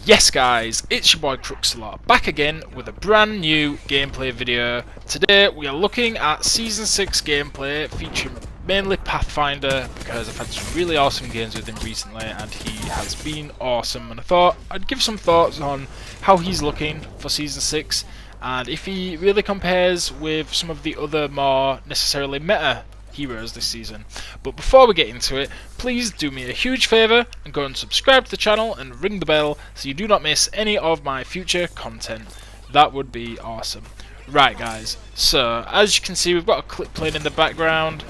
Yes guys, it's your boy Crookesalot, back again with a brand new gameplay video. Today we are looking at Season 6 gameplay featuring mainly Pathfinder, because I've had some really awesome games with him recently and he has been awesome, and I thought I'd give some thoughts on how he's looking for Season 6 and if he really compares with some of the other more necessarily meta heroes this season. But before we get into it, please do me a huge favour and go and subscribe to the channel and ring the bell so you do not miss any of my future content. That would be awesome. Right guys, so as you can see we've got a clip playing in the background.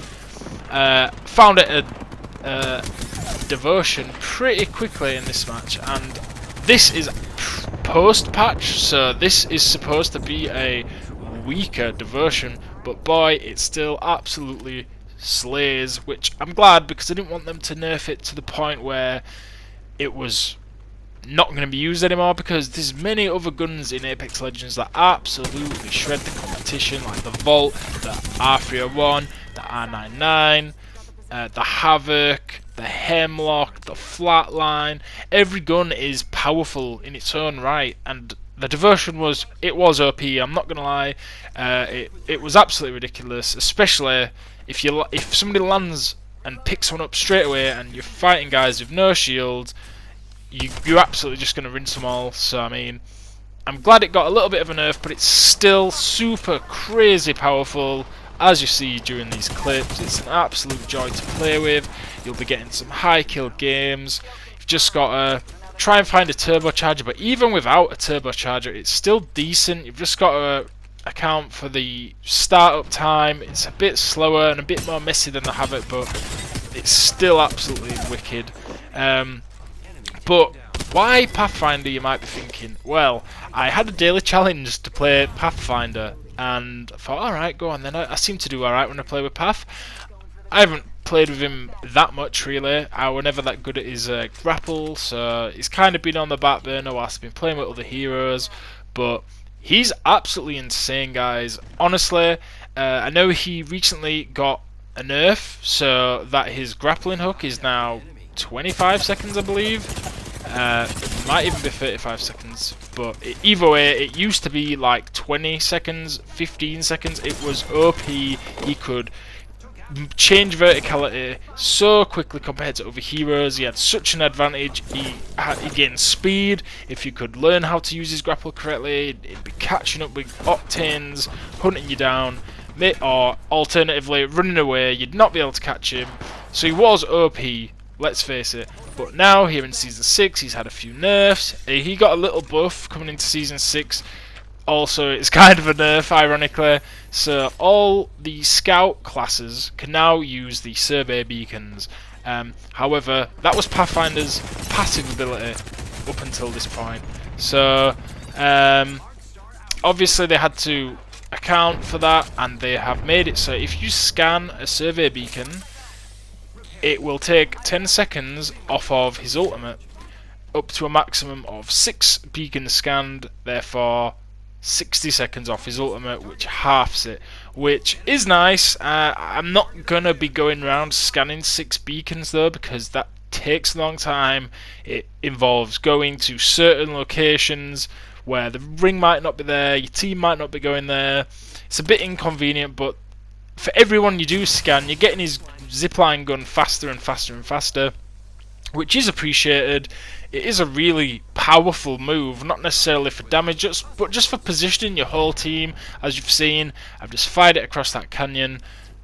Found it a devotion pretty quickly in this match, and this is post patch, so this is supposed to be a weaker devotion, but boy, it still absolutely slays, which I'm glad, because I didn't want them to nerf it to the point where it was not going to be used anymore, because there's many other guns in Apex Legends that absolutely shred the competition, like the Vault, the R301, the R99, the Havoc, the Hemlock, the Flatline. Every gun is powerful in its own right, and the devotion was OP. I'm not gonna lie, it was absolutely ridiculous, especially if somebody lands and picks one up straight away and you're fighting guys with no shield. You're absolutely just gonna rinse them all. So I mean, I'm glad it got a little bit of a nerf, but it's still super crazy powerful. As you see during these clips, it's an absolute joy to play with. You'll be getting some high kill games. You've just got to try and find a turbocharger, but even without a turbocharger it's still decent. You've just got to account for the startup time. It's a bit slower and a bit more messy than the Havoc, but it's still absolutely wicked. But why Pathfinder, you might be thinking? Well, I had a daily challenge to play Pathfinder and I thought, alright, go on then. I seem to do alright when I play with Path. I haven't played with him that much really. I was never that good at his grapple, so he's kind of been on the back burner whilst I've been playing with other heroes. But he's absolutely insane, guys. Honestly, I know he recently got a nerf, so that his grappling hook is now 25 seconds, I believe. Might even be 35 seconds, but either way, it used to be like 20 seconds, 15 seconds. It was OP. He could change verticality so quickly compared to other heroes. He had such an advantage. He gained speed. If you could learn how to use his grapple correctly, he'd be catching up with Octanes, hunting you down, or alternatively running away. You'd not be able to catch him. So he was OP, let's face it. But now here in Season 6 he's had a few nerfs. He got a little buff coming into Season 6. Also, it's kind of a nerf, ironically. So all the scout classes can now use the survey beacons. However, that was Pathfinder's passive ability up until this point. So obviously they had to account for that, and they have made it so if you scan a survey beacon, it will take 10 seconds off of his ultimate, up to a maximum of 6 beacons scanned, therefore 60 seconds off his ultimate, which halves it, which is nice. I'm not gonna be going around scanning 6 beacons though, because that takes a long time. It involves going to certain locations where the ring might not be there, your team might not be going there. It's a bit inconvenient, but for everyone you do scan, you're getting his Zipline gun faster and faster and faster, which is appreciated. It is a really powerful move, not necessarily for damage, but just for positioning your whole team. As you've seen, I've just fired it across that canyon.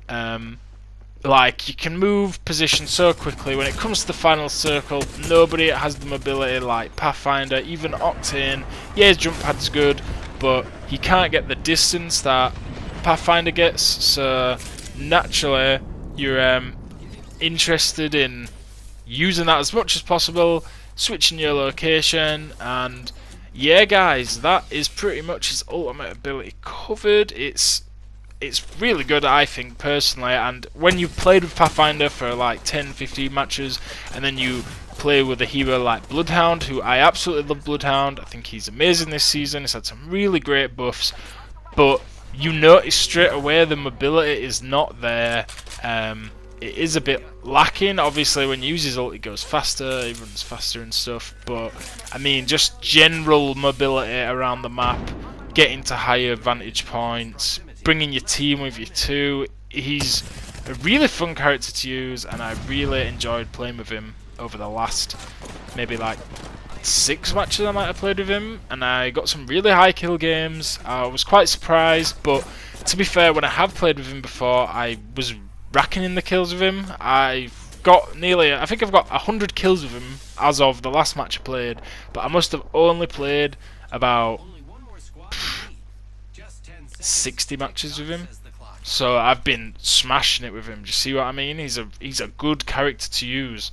Like, you can move position so quickly. When it comes to the final circle, nobody has the mobility like Pathfinder, even Octane. Yeah, his jump pad's good, but he can't get the distance that Pathfinder gets, so naturally you're interested in using that as much as possible, switching your location. And yeah guys, that is pretty much his ultimate ability covered. It's really good, I think, personally. And when you've played with Pathfinder for like 10-15 matches and then you play with a hero like Bloodhound, who I absolutely love Bloodhound, I think he's amazing this season. He's had some really great buffs, but you notice straight away the mobility is not there. it is a bit lacking. Obviously, when you use his ult, he goes faster, he runs faster and stuff. But I mean, just general mobility around the map, getting to higher vantage points, bringing your team with you too. He's a really fun character to use, and I really enjoyed playing with him over the last maybe like 6 matches I might have played with him, and I got some really high kill games. I was quite surprised, but to be fair, when I have played with him before, I was racking in the kills with him. I think I've got 100 kills with him as of the last match I played, but I must have only played about 60 matches with him. So I've been smashing it with him. Do you see what I mean? He's a good character to use.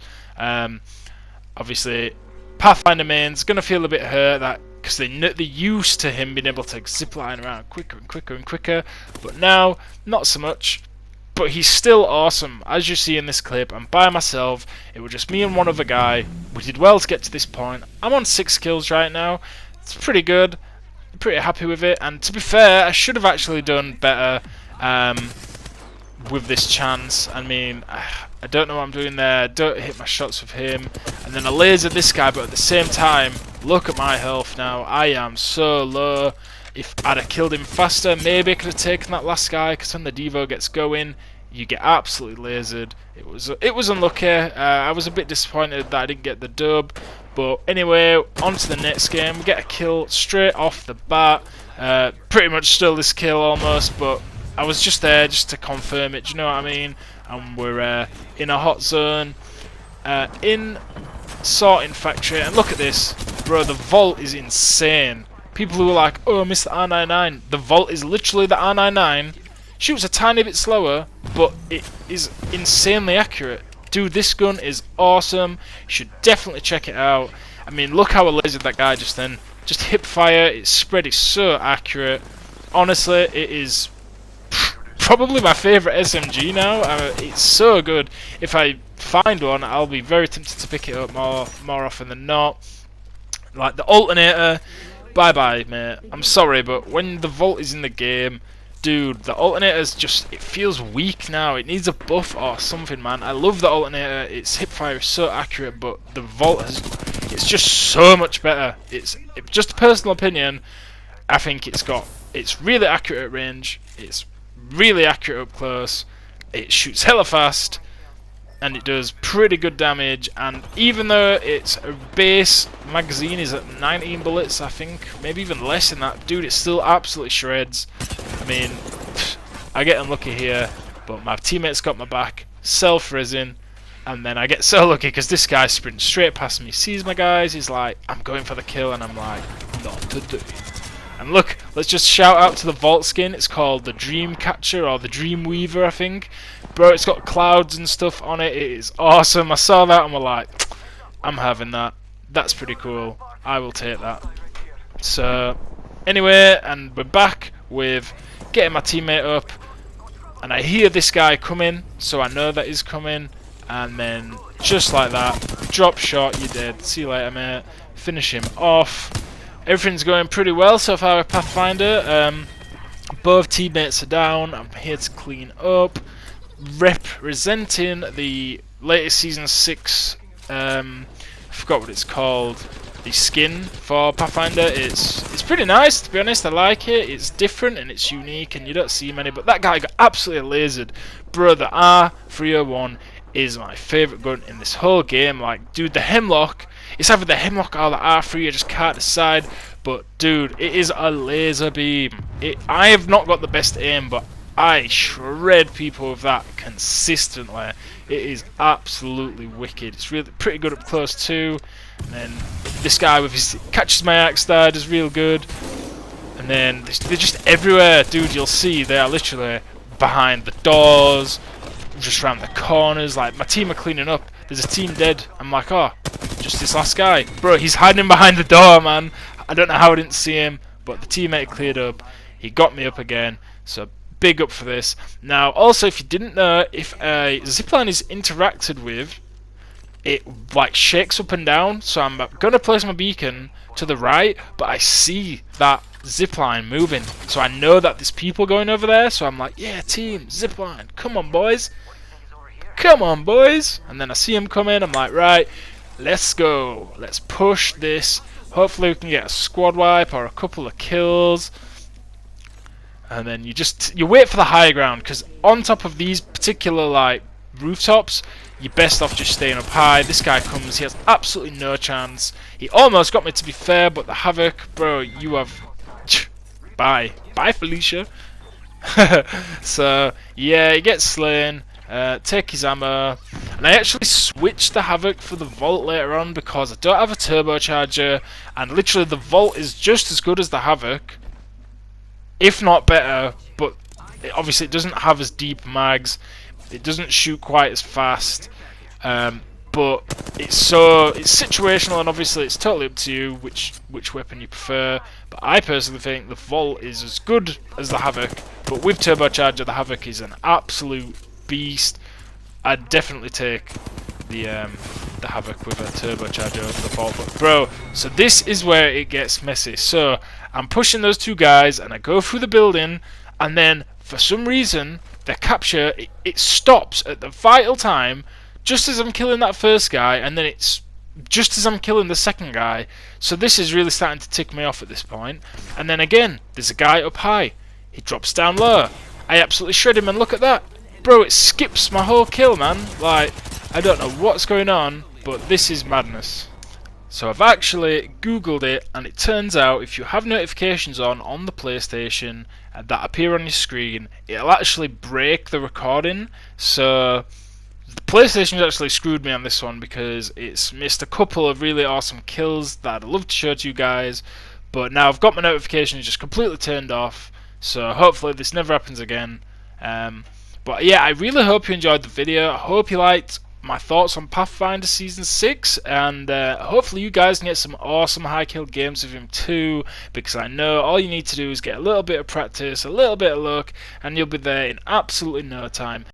Obviously, Pathfinder main's gonna feel a bit hurt that because they're used to him being able to zipline around quicker and quicker and quicker, but now not so much. But he's still awesome, as you see in this clip. I'm by myself. It was just me and one other guy. We did well to get to this point. I'm on 6 kills right now. It's pretty good. I'm pretty happy with it. And to be fair, I should have actually done better with this chance. I mean, I don't know what I'm doing there. Don't hit my shots with him. And then I lasered this guy, but at the same time, look at my health now. I am so low. If I'd have killed him faster, maybe I could have taken that last guy, because when the Devo gets going, you get absolutely lasered. It was unlucky. I was a bit disappointed that I didn't get the dub. But anyway, on to the next game. We get a kill straight off the bat. Pretty much stole this kill almost, but I was just there just to confirm it, do you know what I mean? And we're in a hot zone, in sorting factory, and look at this, bro, the vault is insane. People who are like, oh, I missed the R99, the vault is literally the R99, shoots a tiny bit slower, but it is insanely accurate. Dude, this gun is awesome, you should definitely check it out. I mean, look how I lasered that guy just then, just hip fire, its spread is so accurate. Honestly, it is probably my favourite SMG now. It's so good. If I find one, I'll be very tempted to pick it up more often than not. Like the alternator, bye bye mate. I'm sorry, but when the vault is in the game, dude, the alternator's just, it feels weak now. It needs a buff or something, man. I love the alternator. Its hipfire is so accurate, but the vault it's just so much better. It's just a personal opinion. I think it's really accurate at range. It's really accurate up close. It shoots hella fast, and it does pretty good damage. And even though its base magazine is at 19 bullets, I think, maybe even less than that, dude, it still absolutely shreds. I mean, I get unlucky here, but my teammates got my back, self-resin, and then I get so lucky because this guy sprints straight past me, sees my guys, he's like, I'm going for the kill, and I'm like, not today. And look, let's just shout out to the vault skin. It's called the Dream Catcher or the Dream Weaver, I think. Bro, it's got clouds and stuff on it. It is awesome. I saw that and we're like, I'm having that. That's pretty cool. I will take that. So, anyway, and we're back with getting my teammate up. And I hear this guy coming, so I know that he's coming. And then, just like that, drop shot, you're dead. See you later, mate. Finish him off. Everything's going pretty well so far with Pathfinder. Both teammates are down. I'm here to clean up. Representing the latest Season 6, I forgot what it's called, the skin for Pathfinder. It's pretty nice, to be honest. I like it. It's different and it's unique and you don't see many. But that guy got absolutely lasered. Bro, the R301 is my favourite gun in this whole game. Like, dude, the Hemlock, it's either the Hemlock or the R3, I just can't decide. But, dude, it is a laser beam. I have not got the best aim, but I shred people with that consistently. It is absolutely wicked. It's really pretty good up close too. And then this guy with his catches my axe there does real good. And then they're just everywhere, dude. You'll see they are literally behind the doors, just around the corners. Like, my team are cleaning up. There's a team dead. I'm like, oh, just this last guy. Bro, he's hiding behind the door, man. I don't know how I didn't see him, but the teammate cleared up. He got me up again. So big up for this. Now, also, if you didn't know, if a zipline is interacted with, it like shakes up and down. So I'm gonna place my beacon to the right, but I see that zipline moving. So I know that there's people going over there. So I'm like, yeah, team zipline, come on, boys. come on boys, and then I see him come in. I'm like, right, let's go, let's push this. Hopefully we can get a squad wipe or a couple of kills. And then you wait for the higher ground, because on top of these particular like rooftops, you're best off just staying up high. This guy comes, he has absolutely no chance. He almost got me, to be fair, but the Havoc, bro, you have bye Felicia. So yeah, he gets slain. Take his ammo, and I actually switched the Havoc for the Vault later on because I don't have a turbocharger, and literally the Vault is just as good as the Havoc, if not better, but obviously it doesn't have as deep mags, it doesn't shoot quite as fast, but it's situational, and obviously it's totally up to you which weapon you prefer. But I personally think the Vault is as good as the Havoc, but with turbocharger the Havoc is an absolute beast. I'd definitely take the Havoc with a turbocharger over the Vault. But bro, so this is where it gets messy. So I'm pushing those two guys, and I go through the building, and then for some reason their capture it stops at the vital time, just as I'm killing that first guy, and then it's just as I'm killing the second guy. So this is really starting to tick me off at this point. And then again, there's a guy up high. He drops down low. I absolutely shred him, and look at that. Bro, it skips my whole kill, man. Like, I don't know what's going on, but this is madness. So I've actually googled it, and it turns out if you have notifications on the PlayStation that appear on your screen, it'll actually break the recording. So the PlayStation's actually screwed me on this one, because it's missed a couple of really awesome kills that I'd love to show to you guys, but now I've got my notifications just completely turned off, so hopefully this never happens again. But yeah, I really hope you enjoyed the video. I hope you liked my thoughts on Pathfinder Season 6, and hopefully you guys can get some awesome high kill games with him too, because I know all you need to do is get a little bit of practice, a little bit of luck, and you'll be there in absolutely no time.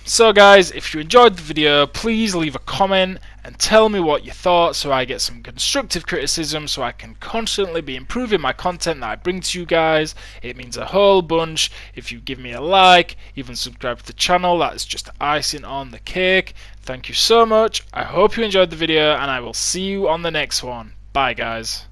So guys, if you enjoyed the video, please leave a comment and tell me what you thought, so I get some constructive criticism, so I can constantly be improving my content that I bring to you guys. It means a whole bunch. If you give me a like, even subscribe to the channel, that is just icing on the cake. Thank you so much. I hope you enjoyed the video, and I will see you on the next one. Bye guys.